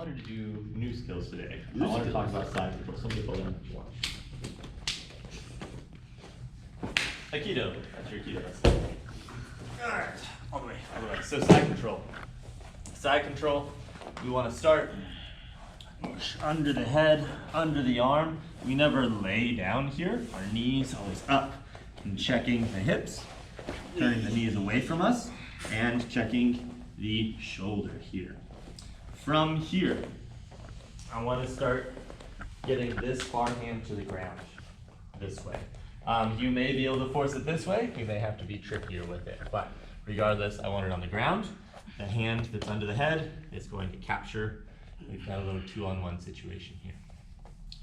wanted to do new skills today. I want to talk about side control. Some people don't want. Aikido. That's your Aikido. Alright, all the way. So side control. Side control, we want to start under the head, under the arm. We never lay down here. Our knees always up and checking the hips, turning the knees away from us, and checking the shoulder here. From here, I want to start getting this far hand to the ground, this way. You may be able to force it this way. You may have to be trickier with it, but regardless, I want it on the ground. The hand that's under the head is going to capture. We've got a little 2-on-1 situation here.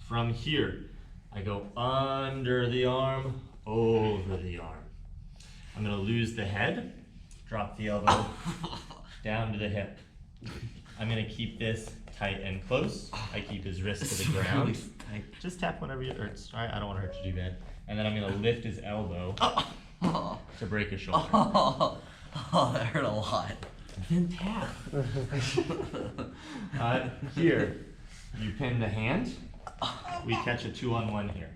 From here, I go under the arm, over the arm. I'm going to lose the head, drop the elbow down to the hip. I'm going to keep this tight and close. I keep his wrist to the ground. Just tap whenever it hurts. All right, I don't want to hurt you too bad. And then I'm going to lift his elbow to break his shoulder. Oh, that hurt a lot. Then tap. Here, you pin the hand. We catch a 2-on-1 here.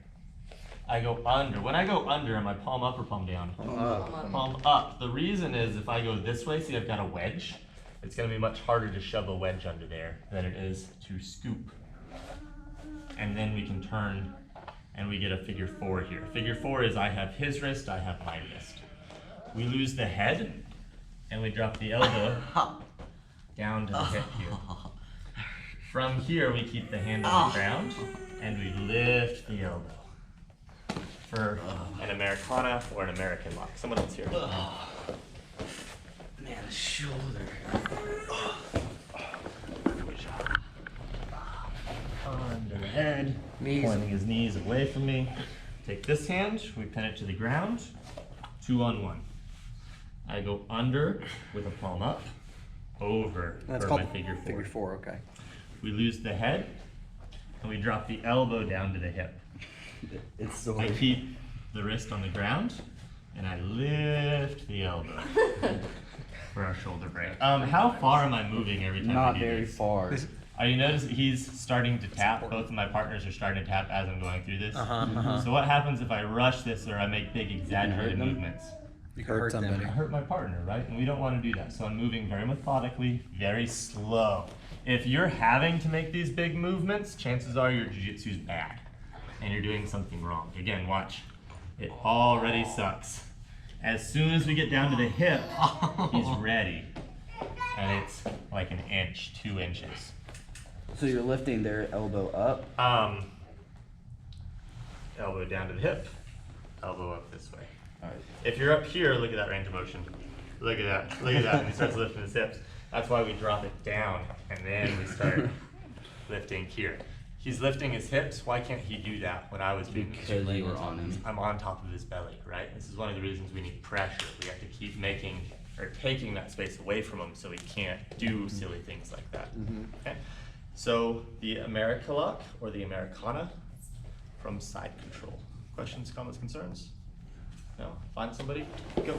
I go under. When I go under, am I palm up or palm down? Palm up. The reason is if I go this way, see I've got a wedge. It's going to be much harder to shove a wedge under there than it is to scoop. And then we can turn and we get a figure 4 here. Figure 4 is I have his wrist, I have my wrist. We lose the head and we drop the elbow down to the hip here. From here, we keep the hand on the ground and we lift the elbow for an Americana or an American lock. Someone else here. Man, the shoulder. Good job. Under the head, Knees. pointing his knees away from me. Take this hand, we pin it to the ground, 2-on-1. I go under with a palm up, over That's for called my figure 4. Figure 4, okay. We lose the head, and we drop the elbow down to the hip. It's so I keep the wrist on the ground, and I lift the elbow for our shoulder break. How far am I moving every time not we do very this? far. Are you noticing he's starting to tap? Both of my partners are starting to tap as I'm going through this. So what happens if I rush this or I make big exaggerated movements? You can hurt somebody. I hurt my partner, right? And we don't want to do that. So I'm moving very methodically, very slow. If you're having to make these big movements, chances are your jiu-jitsu's bad and you're doing something wrong. Again, watch. It already sucks. As soon as we get down to the hip, he's ready. And it's like an inch, 2 inches. So you're lifting their elbow up? Elbow down to the hip, elbow up this way. All right. If you're up here, look at that range of motion. Look at that, look at that, and he starts lifting his hips. That's why we drop it down, and then we start lifting here. He's lifting his hips, why can't he do that when I was being Because you were on him. I'm on top of his belly, right? This is one of the reasons we need pressure. We have to keep making, or taking that space away from him so he can't do silly things like that, okay? So the America lock, or the Americana, from side control. Questions, comments, concerns? No? Find somebody? Go.